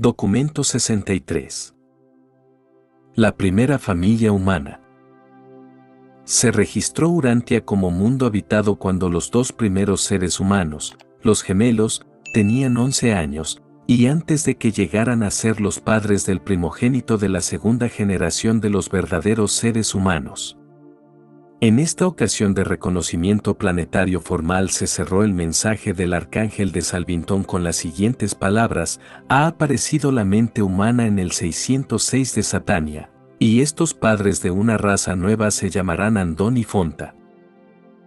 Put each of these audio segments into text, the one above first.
Documento 63. La primera familia humana. Se registró Urantia como mundo habitado cuando los dos primeros seres humanos, los gemelos, tenían 11 años, y antes de que llegaran a ser los padres del primogénito de la segunda generación de los verdaderos seres humanos. En esta ocasión de reconocimiento planetario formal se cerró el mensaje del arcángel de Salvintón con las siguientes palabras: ha aparecido la mente humana en el 606 de Satania, y estos padres de una raza nueva se llamarán Andón y Fonta.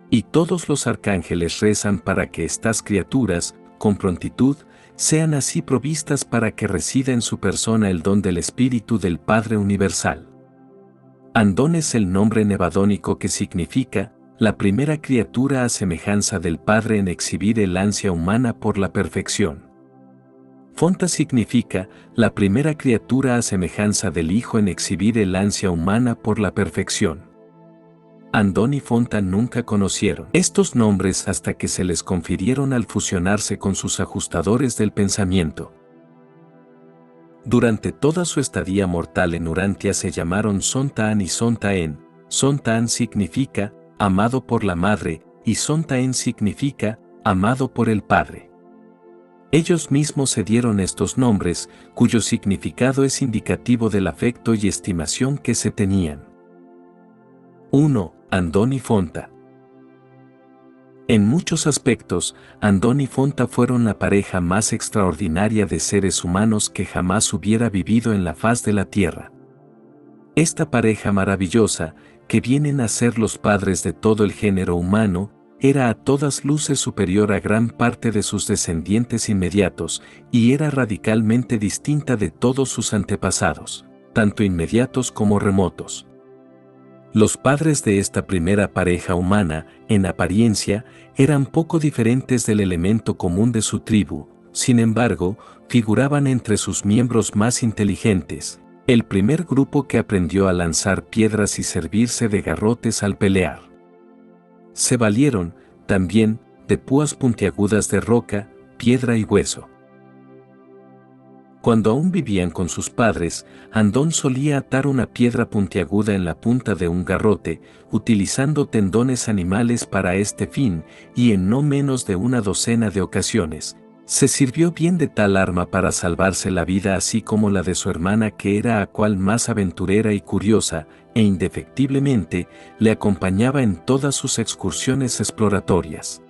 Y todos los arcángeles rezan para que estas criaturas, con prontitud, sean así provistas para que resida en su persona el don del Espíritu del Padre Universal. Andón es el nombre nevadónico que significa la primera criatura a semejanza del Padre en exhibir el ansia humana por la perfección. Fonta significa la primera criatura a semejanza del Hijo en exhibir el ansia humana por la perfección. Andón y Fonta nunca conocieron estos nombres hasta que se les confirieron al fusionarse con sus ajustadores del pensamiento. Durante toda su estadía mortal en Urantia se llamaron Sontaan y Sontaen. Sontaan significa amado por la madre y Sontaen significa amado por el padre. Ellos mismos se dieron estos nombres, cuyo significado es indicativo del afecto y estimación que se tenían. 1. Andón y Fonta. En muchos aspectos, Andón y Fonta fueron la pareja más extraordinaria de seres humanos que jamás hubiera vivido en la faz de la tierra. Esta pareja maravillosa, que vienen a ser los padres de todo el género humano, era a todas luces superior a gran parte de sus descendientes inmediatos, y era radicalmente distinta de todos sus antepasados, tanto inmediatos como remotos. Los padres de esta primera pareja humana, en apariencia, eran poco diferentes del elemento común de su tribu, sin embargo, figuraban entre sus miembros más inteligentes, el primer grupo que aprendió a lanzar piedras y servirse de garrotes al pelear. Se valieron, también, de púas puntiagudas de roca, piedra y hueso. Cuando aún vivían con sus padres, Andón solía atar una piedra puntiaguda en la punta de un garrote, utilizando tendones animales para este fin, y en no menos de una docena de ocasiones, se sirvió bien de tal arma para salvarse la vida, así como la de su hermana, que era a cual más aventurera y curiosa, e indefectiblemente le acompañaba en todas sus excursiones exploratorias.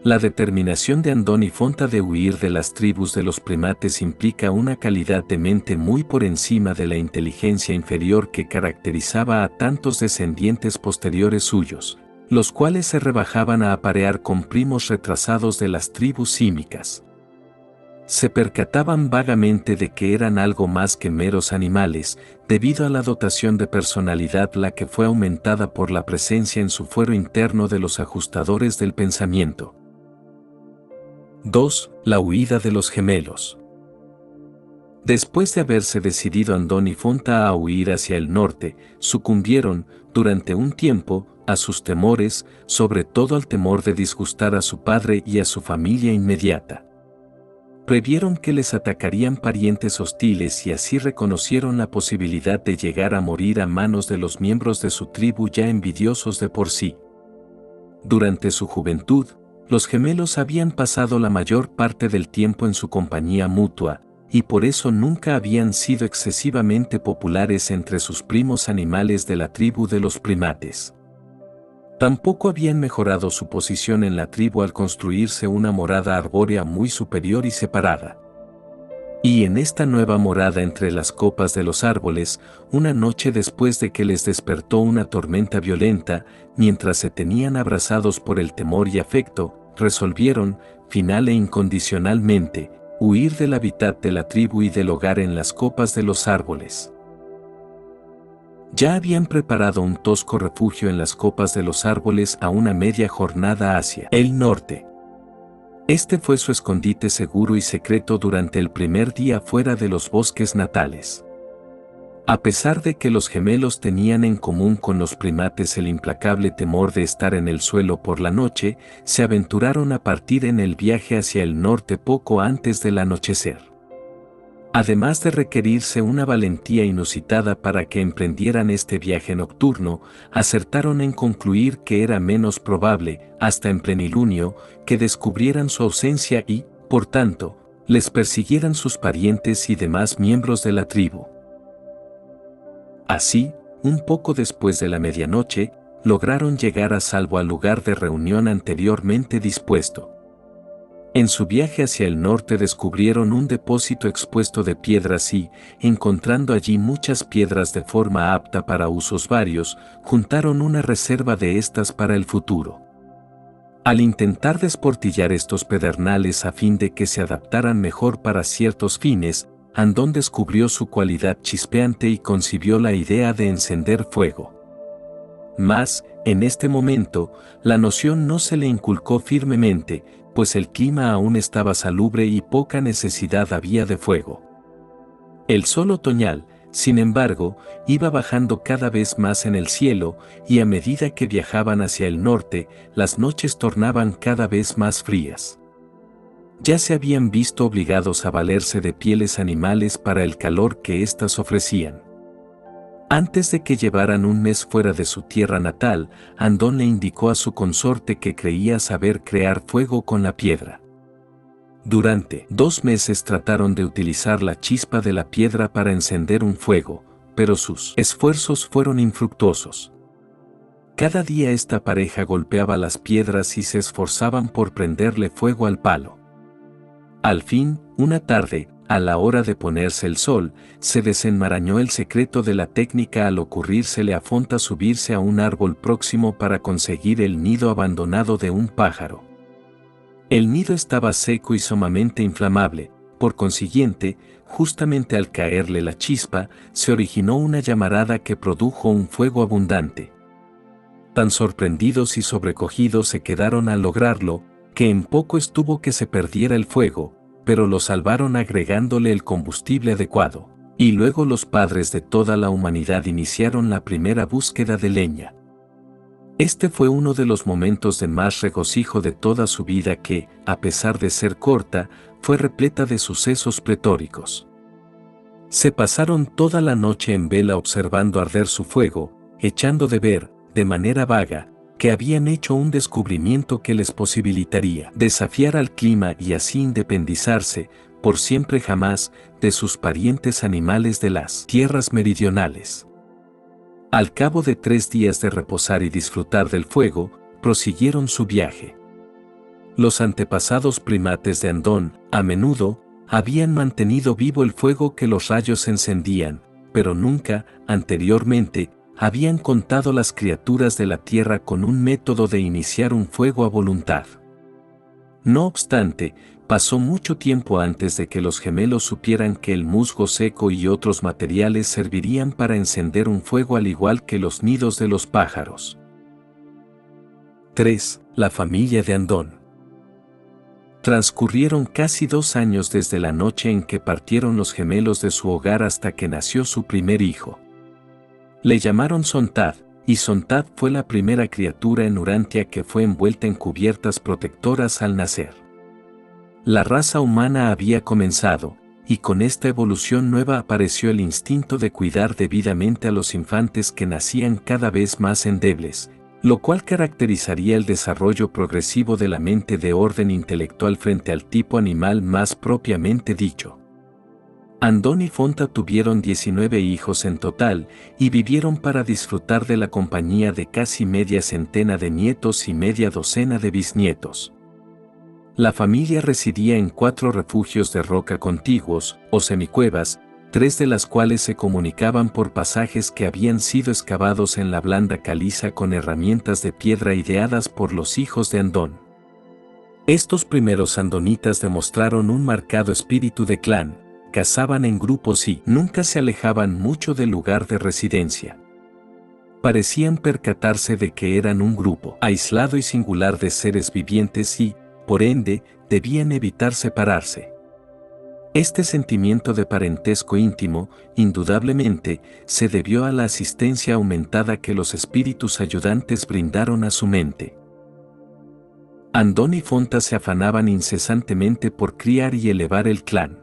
La determinación de Andón y Fonta de huir de las tribus de los primates implica una calidad de mente muy por encima de la inteligencia inferior que caracterizaba a tantos descendientes posteriores suyos, los cuales se rebajaban a aparear con primos retrasados de las tribus símicas. Se percataban vagamente de que eran algo más que meros animales, debido a la dotación de personalidad la que fue aumentada por la presencia en su fuero interno de los ajustadores del pensamiento. 2. La huida de los gemelos. Después de haberse decidido Andón y Fonta a huir hacia el norte, sucumbieron, durante un tiempo, a sus temores, sobre todo al temor de disgustar a su padre y a su familia inmediata. Previeron que les atacarían parientes hostiles y así reconocieron la posibilidad de llegar a morir a manos de los miembros de su tribu ya envidiosos de por sí. Durante su juventud, los gemelos habían pasado la mayor parte del tiempo en su compañía mutua, y por eso nunca habían sido excesivamente populares entre sus primos animales de la tribu de los primates. Tampoco habían mejorado su posición en la tribu al construirse una morada arbórea muy superior y separada. Y en esta nueva morada entre las copas de los árboles, una noche después de que les despertó una tormenta violenta, mientras se tenían abrazados por el temor y afecto, resolvieron, final e incondicionalmente, huir del hábitat de la tribu y del hogar en las copas de los árboles. Ya habían preparado un tosco refugio en las copas de los árboles a una media jornada hacia el norte. Este fue su escondite seguro y secreto durante el primer día fuera de los bosques natales. A pesar de que los gemelos tenían en común con los primates el implacable temor de estar en el suelo por la noche, se aventuraron a partir en el viaje hacia el norte poco antes del anochecer. Además de requerirse una valentía inusitada para que emprendieran este viaje nocturno, acertaron en concluir que era menos probable, hasta en plenilunio, que descubrieran su ausencia y, por tanto, les persiguieran sus parientes y demás miembros de la tribu. Así, un poco después de la medianoche, lograron llegar a salvo al lugar de reunión anteriormente dispuesto. En su viaje hacia el norte descubrieron un depósito expuesto de piedras y, encontrando allí muchas piedras de forma apta para usos varios, juntaron una reserva de estas para el futuro. Al intentar desportillar estos pedernales a fin de que se adaptaran mejor para ciertos fines, Andón descubrió su cualidad chispeante y concibió la idea de encender fuego. Mas, en este momento, la noción no se le inculcó firmemente, pues el clima aún estaba salubre y poca necesidad había de fuego. El sol otoñal, sin embargo, iba bajando cada vez más en el cielo, y a medida que viajaban hacia el norte, las noches tornaban cada vez más frías. Ya se habían visto obligados a valerse de pieles animales para el calor que éstas ofrecían. Antes de que llevaran un mes fuera de su tierra natal, Andón le indicó a su consorte que creía saber crear fuego con la piedra. Durante 2 meses trataron de utilizar la chispa de la piedra para encender un fuego, pero sus esfuerzos fueron infructuosos. Cada día esta pareja golpeaba las piedras y se esforzaban por prenderle fuego al palo. Al fin, una tarde, a la hora de ponerse el sol, se desenmarañó el secreto de la técnica al ocurrírsele a Fonta subirse a un árbol próximo para conseguir el nido abandonado de un pájaro. El nido estaba seco y sumamente inflamable, por consiguiente, justamente al caerle la chispa, se originó una llamarada que produjo un fuego abundante. Tan sorprendidos y sobrecogidos se quedaron al lograrlo, que en poco estuvo que se perdiera el fuego, pero lo salvaron agregándole el combustible adecuado, y luego los padres de toda la humanidad iniciaron la primera búsqueda de leña. Este fue uno de los momentos de más regocijo de toda su vida que, a pesar de ser corta, fue repleta de sucesos pletóricos. Se pasaron toda la noche en vela observando arder su fuego, echando de ver, de manera vaga, que habían hecho un descubrimiento que les posibilitaría desafiar al clima y así independizarse, por siempre jamás, de sus parientes animales de las tierras meridionales. Al cabo de 3 días de reposar y disfrutar del fuego, prosiguieron su viaje. Los antepasados primates de Andón, a menudo, habían mantenido vivo el fuego que los rayos encendían, pero nunca, anteriormente, habían contado las criaturas de la tierra con un método de iniciar un fuego a voluntad. No obstante, pasó mucho tiempo antes de que los gemelos supieran que el musgo seco y otros materiales servirían para encender un fuego al igual que los nidos de los pájaros. 3. La familia de Andón. Transcurrieron casi 2 años desde la noche en que partieron los gemelos de su hogar hasta que nació su primer hijo. Le llamaron Sontad, y Sontad fue la primera criatura en Urantia que fue envuelta en cubiertas protectoras al nacer. La raza humana había comenzado, y con esta evolución nueva apareció el instinto de cuidar debidamente a los infantes que nacían cada vez más endebles, lo cual caracterizaría el desarrollo progresivo de la mente de orden intelectual frente al tipo animal más propiamente dicho. Andón y Fonta tuvieron 19 hijos en total, y vivieron para disfrutar de la compañía de casi media centena de nietos y media docena de bisnietos. La familia residía en 4 refugios de roca contiguos, o semicuevas, 3 de las cuales se comunicaban por pasajes que habían sido excavados en la blanda caliza con herramientas de piedra ideadas por los hijos de Andón. Estos primeros andonitas demostraron un marcado espíritu de clan, cazaban en grupos y nunca se alejaban mucho del lugar de residencia. Parecían percatarse de que eran un grupo aislado y singular de seres vivientes y, por ende, debían evitar separarse. Este sentimiento de parentesco íntimo, indudablemente, se debió a la asistencia aumentada que los espíritus ayudantes brindaron a su mente. Andón y Fonta se afanaban incesantemente por criar y elevar el clan.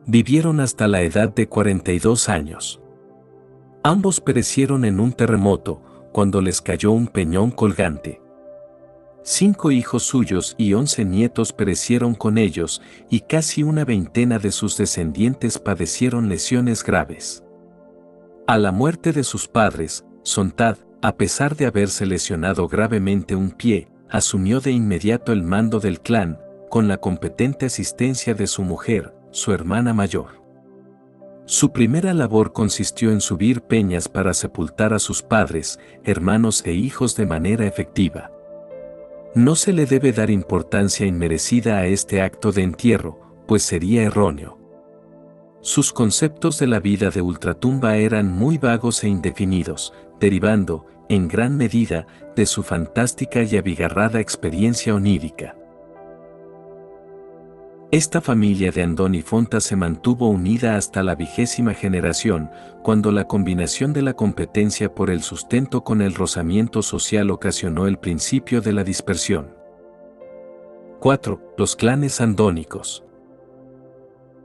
Vivieron hasta la edad de 42 años. Ambos perecieron en un terremoto, cuando les cayó un peñón colgante. 5 hijos suyos y 11 nietos perecieron con ellos, y casi una veintena de sus descendientes padecieron lesiones graves. A la muerte de sus padres, Sontad, a pesar de haberse lesionado gravemente un pie, asumió de inmediato el mando del clan, con la competente asistencia de su mujer, su hermana mayor. Su primera labor consistió en subir peñas para sepultar a sus padres, hermanos e hijos de manera efectiva. No se le debe dar importancia inmerecida a este acto de entierro, pues sería erróneo. Sus conceptos de la vida de ultratumba eran muy vagos e indefinidos, derivando, en gran medida, de su fantástica y abigarrada experiencia onírica. Esta familia de Andoni Fonta se mantuvo unida hasta la 20ª generación, cuando la combinación de la competencia por el sustento con el rozamiento social ocasionó el principio de la dispersión. 4. Los clanes andónicos.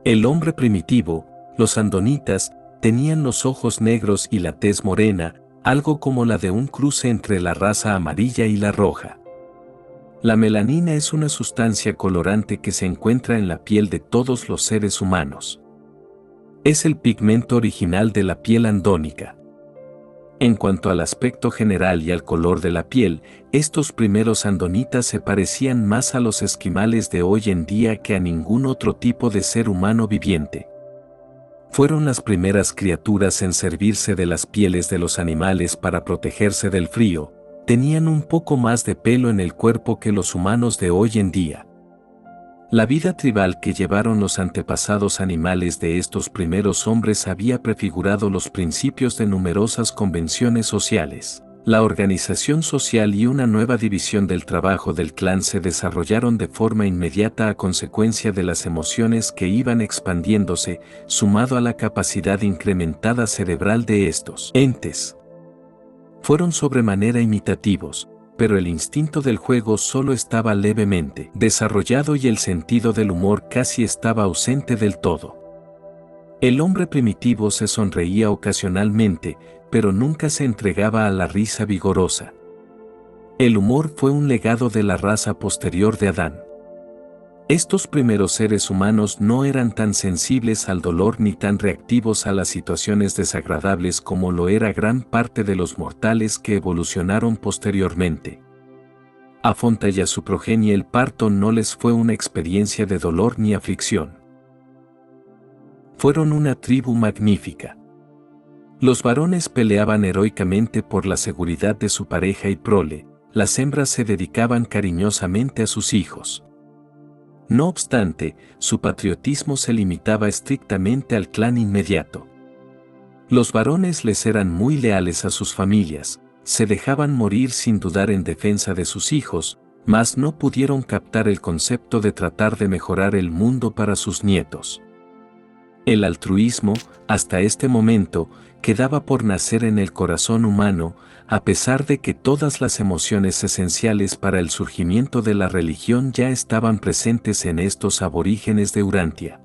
El hombre primitivo, los andonitas, tenían los ojos negros y la tez morena, algo como la de un cruce entre la raza amarilla y la roja. La melanina es una sustancia colorante que se encuentra en la piel de todos los seres humanos. Es el pigmento original de la piel andónica. En cuanto al aspecto general y al color de la piel, estos primeros andonitas se parecían más a los esquimales de hoy en día que a ningún otro tipo de ser humano viviente. Fueron las primeras criaturas en servirse de las pieles de los animales para protegerse del frío. Tenían un poco más de pelo en el cuerpo que los humanos de hoy en día. La vida tribal que llevaron los antepasados animales de estos primeros hombres había prefigurado los principios de numerosas convenciones sociales. La organización social y una nueva división del trabajo del clan se desarrollaron de forma inmediata a consecuencia de las emociones que iban expandiéndose, sumado a la capacidad incrementada cerebral de estos entes. Fueron sobremanera imitativos, pero el instinto del juego solo estaba levemente desarrollado y el sentido del humor casi estaba ausente del todo. El hombre primitivo se sonreía ocasionalmente, pero nunca se entregaba a la risa vigorosa. El humor fue un legado de la raza posterior de Adán. Estos primeros seres humanos no eran tan sensibles al dolor ni tan reactivos a las situaciones desagradables como lo era gran parte de los mortales que evolucionaron posteriormente. A Fonta y a su progenie el parto no les fue una experiencia de dolor ni aflicción. Fueron una tribu magnífica. Los varones peleaban heroicamente por la seguridad de su pareja y prole, las hembras se dedicaban cariñosamente a sus hijos. No obstante, su patriotismo se limitaba estrictamente al clan inmediato. Los varones les eran muy leales a sus familias, se dejaban morir sin dudar en defensa de sus hijos, mas no pudieron captar el concepto de tratar de mejorar el mundo para sus nietos. El altruismo, hasta este momento, quedaba por nacer en el corazón humano, a pesar de que todas las emociones esenciales para el surgimiento de la religión ya estaban presentes en estos aborígenes de Urantia.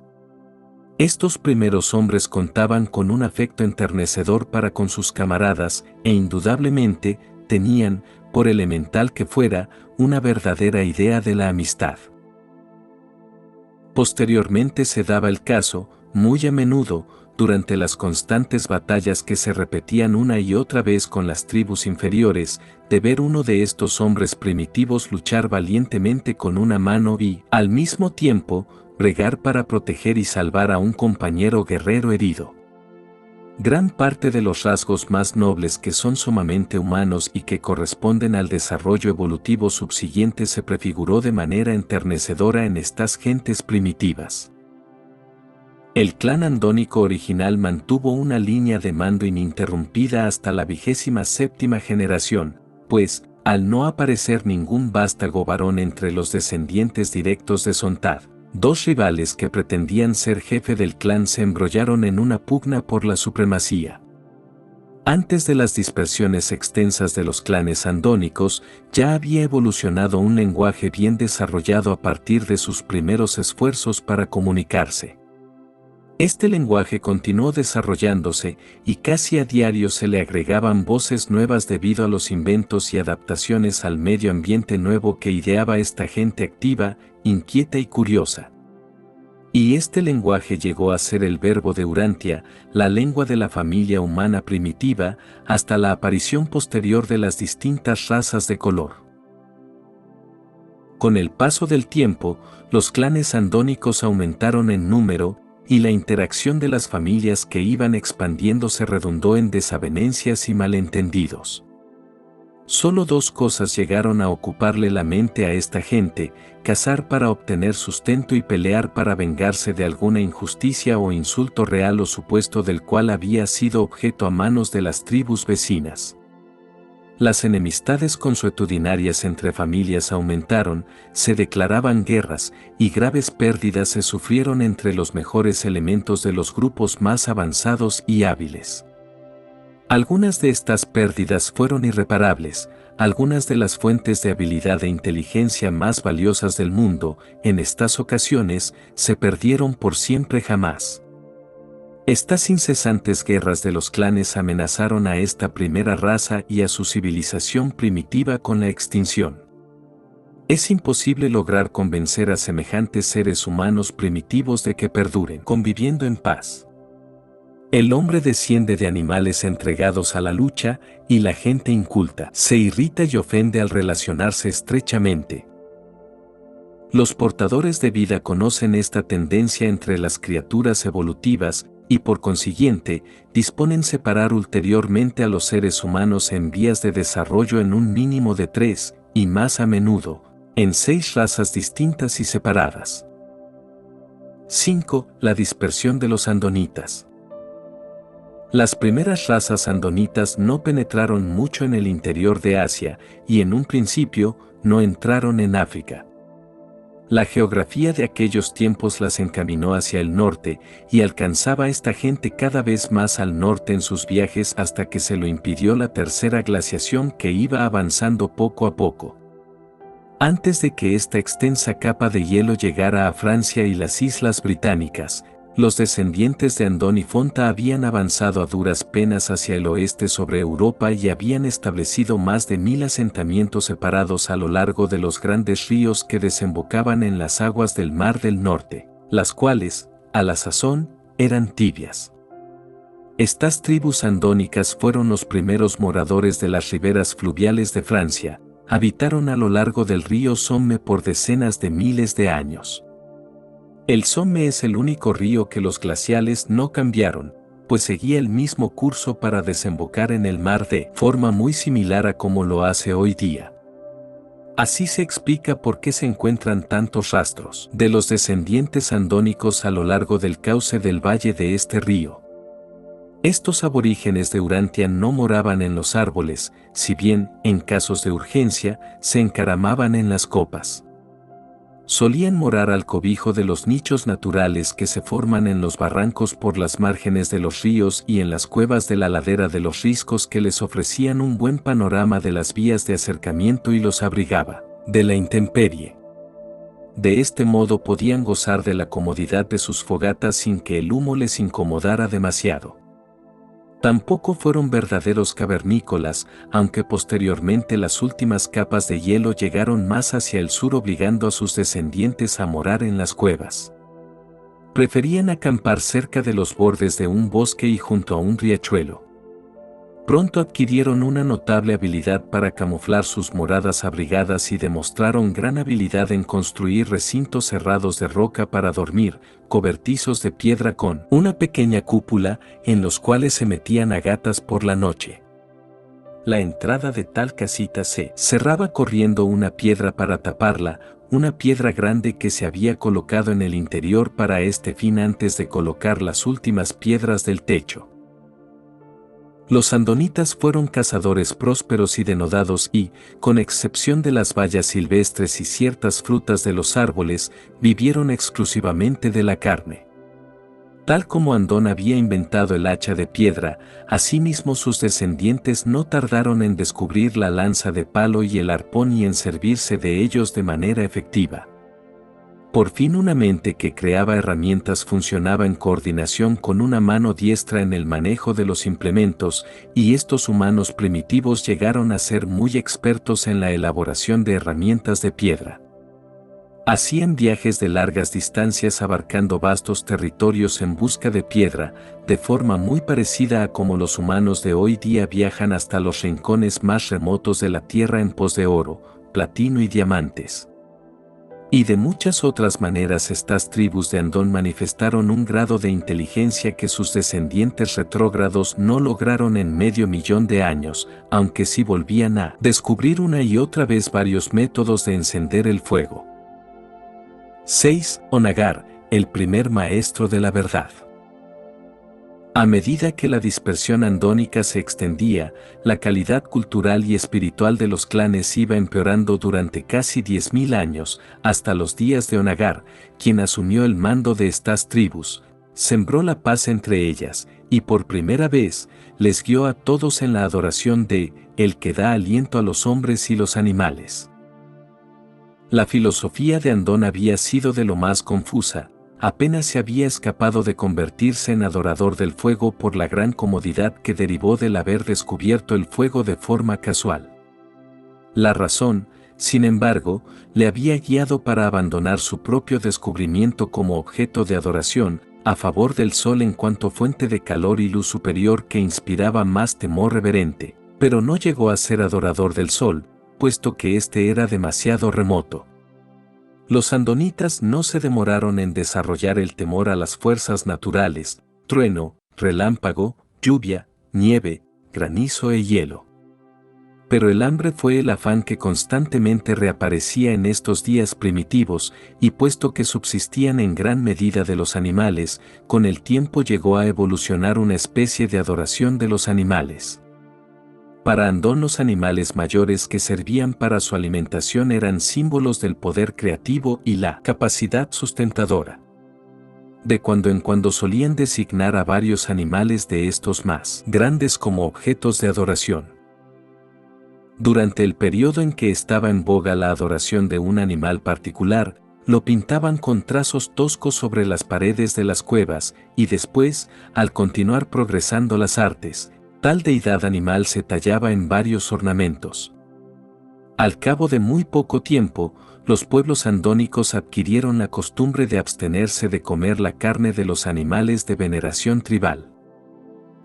Estos primeros hombres contaban con un afecto enternecedor para con sus camaradas e indudablemente tenían, por elemental que fuera, una verdadera idea de la amistad. Posteriormente se daba el caso, muy a menudo, durante las constantes batallas que se repetían una y otra vez con las tribus inferiores, de ver uno de estos hombres primitivos luchar valientemente con una mano y, al mismo tiempo, bregar para proteger y salvar a un compañero guerrero herido. Gran parte de los rasgos más nobles que son sumamente humanos y que corresponden al desarrollo evolutivo subsiguiente se prefiguró de manera enternecedora en estas gentes primitivas. El clan andónico original mantuvo una línea de mando ininterrumpida hasta la 27ª generación, pues, al no aparecer ningún vástago varón entre los descendientes directos de Sontad, dos rivales que pretendían ser jefe del clan se embrollaron en una pugna por la supremacía. Antes de las dispersiones extensas de los clanes andónicos, ya había evolucionado un lenguaje bien desarrollado a partir de sus primeros esfuerzos para comunicarse. Este lenguaje continuó desarrollándose y casi a diario se le agregaban voces nuevas debido a los inventos y adaptaciones al medio ambiente nuevo que ideaba esta gente activa, inquieta y curiosa. Y este lenguaje llegó a ser el verbo de Urantia, la lengua de la familia humana primitiva, hasta la aparición posterior de las distintas razas de color. Con el paso del tiempo, los clanes andónicos aumentaron en número, y la interacción de las familias que iban expandiéndose redundó en desavenencias y malentendidos. Solo dos cosas llegaron a ocuparle la mente a esta gente: cazar para obtener sustento y pelear para vengarse de alguna injusticia o insulto real o supuesto del cual había sido objeto a manos de las tribus vecinas. Las enemistades consuetudinarias entre familias aumentaron, se declaraban guerras, y graves pérdidas se sufrieron entre los mejores elementos de los grupos más avanzados y hábiles. Algunas de estas pérdidas fueron irreparables, algunas de las fuentes de habilidad e inteligencia más valiosas del mundo, en estas ocasiones, se perdieron por siempre jamás. Estas incesantes guerras de los clanes amenazaron a esta primera raza y a su civilización primitiva con la extinción. Es imposible lograr convencer a semejantes seres humanos primitivos de que perduren conviviendo en paz. El hombre desciende de animales entregados a la lucha, y la gente inculta se irrita y ofende al relacionarse estrechamente. Los portadores de vida conocen esta tendencia entre las criaturas evolutivas, y por consiguiente, disponen separar ulteriormente a los seres humanos en vías de desarrollo en un mínimo de 3, y más a menudo, en 6 razas distintas y separadas. 5. La dispersión de los andonitas. Las primeras razas andonitas no penetraron mucho en el interior de Asia, y en un principio, no entraron en África. La geografía de aquellos tiempos las encaminó hacia el norte, y alcanzaba a esta gente cada vez más al norte en sus viajes hasta que se lo impidió la tercera glaciación que iba avanzando poco a poco. Antes de que esta extensa capa de hielo llegara a Francia y las Islas Británicas, los descendientes de Andoni Fonta habían avanzado a duras penas hacia el oeste sobre Europa y habían establecido más de 1000 asentamientos separados a lo largo de los grandes ríos que desembocaban en las aguas del Mar del Norte, las cuales, a la sazón, eran tibias. Estas tribus andónicas fueron los primeros moradores de las riberas fluviales de Francia, habitaron a lo largo del río Somme por decenas de miles de años. El Somme es el único río que los glaciales no cambiaron, pues seguía el mismo curso para desembocar en el mar de forma muy similar a como lo hace hoy día. Así se explica por qué se encuentran tantos rastros de los descendientes andónicos a lo largo del cauce del valle de este río. Estos aborígenes de Urantia no moraban en los árboles, si bien, en casos de urgencia, se encaramaban en las copas. Solían morar al cobijo de los nichos naturales que se forman en los barrancos por las márgenes de los ríos y en las cuevas de la ladera de los riscos que les ofrecían un buen panorama de las vías de acercamiento y los abrigaba de la intemperie. De este modo podían gozar de la comodidad de sus fogatas sin que el humo les incomodara demasiado. Tampoco fueron verdaderos cavernícolas, aunque posteriormente las últimas capas de hielo llegaron más hacia el sur obligando a sus descendientes a morar en las cuevas. Preferían acampar cerca de los bordes de un bosque y junto a un riachuelo. Pronto adquirieron una notable habilidad para camuflar sus moradas abrigadas y demostraron gran habilidad en construir recintos cerrados de roca para dormir, cobertizos de piedra con una pequeña cúpula, en los cuales se metían a gatas por la noche. La entrada de tal casita se cerraba corriendo una piedra para taparla, una piedra grande que se había colocado en el interior para este fin antes de colocar las últimas piedras del techo. Los andonitas fueron cazadores prósperos y denodados y, con excepción de las bayas silvestres y ciertas frutas de los árboles, vivieron exclusivamente de la carne. Tal como Andón había inventado el hacha de piedra, asimismo sus descendientes no tardaron en descubrir la lanza de palo y el arpón y en servirse de ellos de manera efectiva. Por fin una mente que creaba herramientas funcionaba en coordinación con una mano diestra en el manejo de los implementos, y estos humanos primitivos llegaron a ser muy expertos en la elaboración de herramientas de piedra. Hacían viajes de largas distancias abarcando vastos territorios en busca de piedra, de forma muy parecida a como los humanos de hoy día viajan hasta los rincones más remotos de la Tierra en pos de oro, platino y diamantes. Y de muchas otras maneras estas tribus de Andón manifestaron un grado de inteligencia que sus descendientes retrógrados no lograron en medio millón de años, aunque sí volvían a descubrir una y otra vez varios métodos de encender el fuego. 6. Onagar, el primer maestro de la verdad. A medida que la dispersión andónica se extendía, la calidad cultural y espiritual de los clanes iba empeorando durante casi 10.000 años, hasta los días de Onagar, quien asumió el mando de estas tribus, sembró la paz entre ellas, y por primera vez, les guió a todos en la adoración de el que da aliento a los hombres y los animales. La filosofía de Andón había sido de lo más confusa. Apenas se había escapado de convertirse en adorador del fuego por la gran comodidad que derivó del haber descubierto el fuego de forma casual. La razón, sin embargo, le había guiado para abandonar su propio descubrimiento como objeto de adoración, a favor del sol en cuanto fuente de calor y luz superior que inspiraba más temor reverente, pero no llegó a ser adorador del sol, puesto que éste era demasiado remoto. Los andonitas no se demoraron en desarrollar el temor a las fuerzas naturales, trueno, relámpago, lluvia, nieve, granizo e hielo. Pero el hambre fue el afán que constantemente reaparecía en estos días primitivos, y puesto que subsistían en gran medida de los animales, con el tiempo llegó a evolucionar una especie de adoración de los animales. Para Andón los animales mayores que servían para su alimentación eran símbolos del poder creativo y la capacidad sustentadora. De cuando en cuando solían designar a varios animales de estos más grandes como objetos de adoración. Durante el periodo en que estaba en boga la adoración de un animal particular, lo pintaban con trazos toscos sobre las paredes de las cuevas, y después, al continuar progresando las artes, tal deidad animal se tallaba en varios ornamentos. Al cabo de muy poco tiempo, los pueblos andónicos adquirieron la costumbre de abstenerse de comer la carne de los animales de veneración tribal.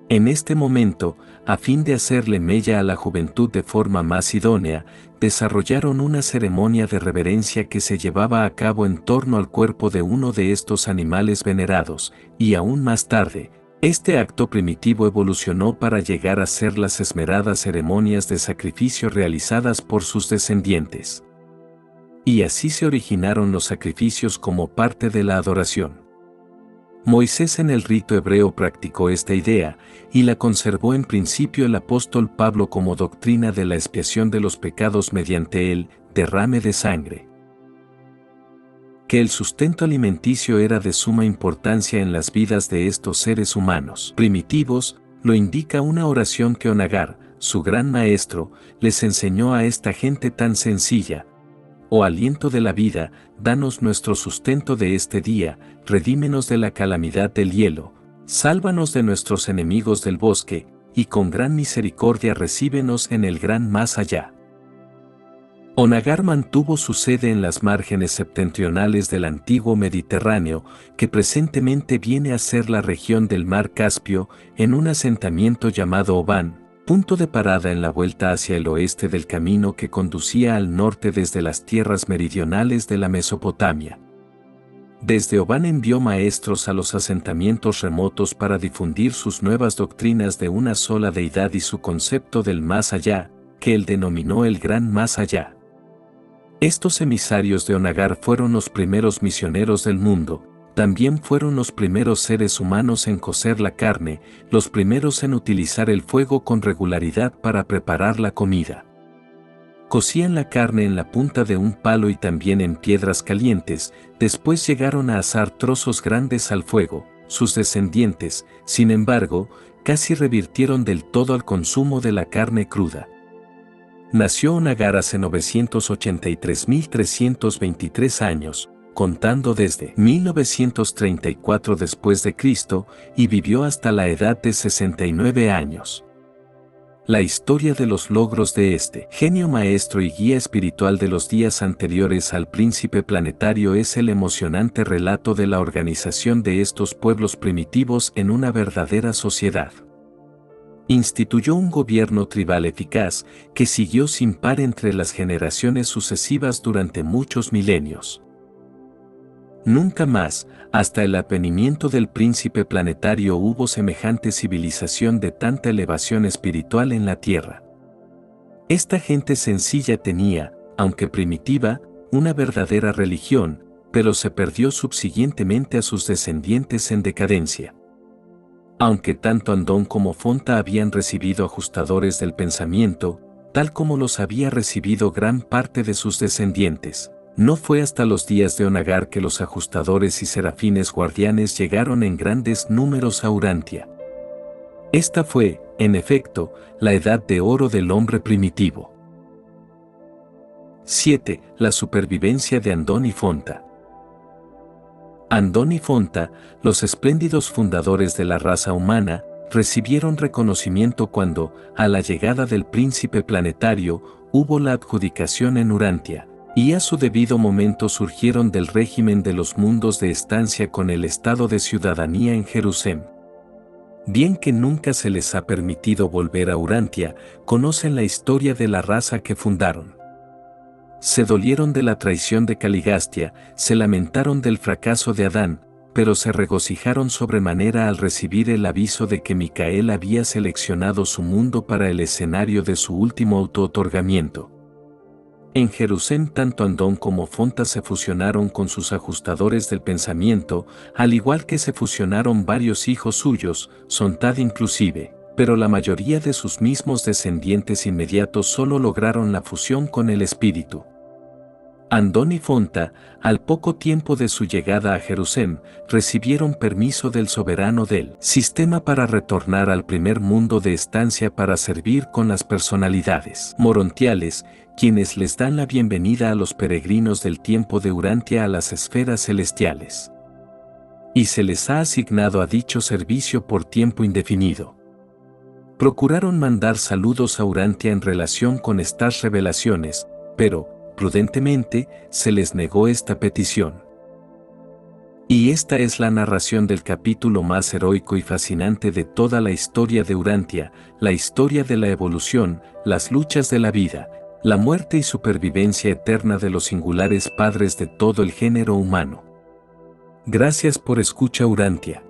En este momento, a fin de hacerle mella a la juventud de forma más idónea, desarrollaron una ceremonia de reverencia que se llevaba a cabo en torno al cuerpo de uno de estos animales venerados, y aún más tarde, este acto primitivo evolucionó para llegar a ser las esmeradas ceremonias de sacrificio realizadas por sus descendientes. Y así se originaron los sacrificios como parte de la adoración. Moisés en el rito hebreo practicó esta idea, y la conservó en principio el apóstol Pablo como doctrina de la expiación de los pecados mediante el derrame de sangre. Que el sustento alimenticio era de suma importancia en las vidas de estos seres humanos primitivos, lo indica una oración que Onagar, su gran maestro, les enseñó a esta gente tan sencilla. Oh aliento de la vida, danos nuestro sustento de este día, redímenos de la calamidad del hielo, sálvanos de nuestros enemigos del bosque, y con gran misericordia recíbenos en el gran más allá. Onagar mantuvo su sede en las márgenes septentrionales del antiguo Mediterráneo, que presentemente viene a ser la región del mar Caspio, en un asentamiento llamado Obán, punto de parada en la vuelta hacia el oeste del camino que conducía al norte desde las tierras meridionales de la Mesopotamia. Desde Obán envió maestros a los asentamientos remotos para difundir sus nuevas doctrinas de una sola deidad y su concepto del más allá, que él denominó el gran más allá. Estos emisarios de Onagar fueron los primeros misioneros del mundo, también fueron los primeros seres humanos en cocer la carne, los primeros en utilizar el fuego con regularidad para preparar la comida. Cocían la carne en la punta de un palo y también en piedras calientes, después llegaron a asar trozos grandes al fuego. Sus descendientes, sin embargo, casi revirtieron del todo al consumo de la carne cruda. Nació Onagar hace 983.323 años, contando desde 1934 después de Cristo, y vivió hasta la edad de 69 años. La historia de los logros de este genio maestro y guía espiritual de los días anteriores al príncipe planetario es el emocionante relato de la organización de estos pueblos primitivos en una verdadera sociedad. Instituyó un gobierno tribal eficaz que siguió sin par entre las generaciones sucesivas durante muchos milenios. Nunca más, hasta el advenimiento del príncipe planetario, hubo semejante civilización de tanta elevación espiritual en la Tierra. Esta gente sencilla tenía, aunque primitiva, una verdadera religión, pero se perdió subsiguientemente a sus descendientes en decadencia. Aunque tanto Andón como Fonta habían recibido ajustadores del pensamiento, tal como los había recibido gran parte de sus descendientes, no fue hasta los días de Onagar que los ajustadores y serafines guardianes llegaron en grandes números a Urantia. Esta fue, en efecto, la edad de oro del hombre primitivo. 7. La supervivencia de Andón y Fonta. Andón y Fonta, los espléndidos fundadores de la raza humana, recibieron reconocimiento cuando, a la llegada del príncipe planetario, hubo la adjudicación en Urantia, y a su debido momento surgieron del régimen de los mundos de estancia con el estado de ciudadanía en Jerusalén. Bien que nunca se les ha permitido volver a Urantia, conocen la historia de la raza que fundaron. Se dolieron de la traición de Caligastia, se lamentaron del fracaso de Adán, pero se regocijaron sobremanera al recibir el aviso de que Micael había seleccionado su mundo para el escenario de su último auto-otorgamiento. En Jerusalén tanto Andón como Fonta se fusionaron con sus ajustadores del pensamiento, al igual que se fusionaron varios hijos suyos, Sontad inclusive, pero la mayoría de sus mismos descendientes inmediatos solo lograron la fusión con el espíritu. Andón y Fonta, al poco tiempo de su llegada a Jerusalén, recibieron permiso del soberano del sistema para retornar al primer mundo de estancia para servir con las personalidades morontiales, quienes les dan la bienvenida a los peregrinos del tiempo de Urantia a las esferas celestiales. Y se les ha asignado a dicho servicio por tiempo indefinido. Procuraron mandar saludos a Urantia en relación con estas revelaciones, pero, prudentemente, se les negó esta petición. Y esta es la narración del capítulo más heroico y fascinante de toda la historia de Urantia, la historia de la evolución, las luchas de la vida, la muerte y supervivencia eterna de los singulares padres de todo el género humano. Gracias por escuchar Urantia.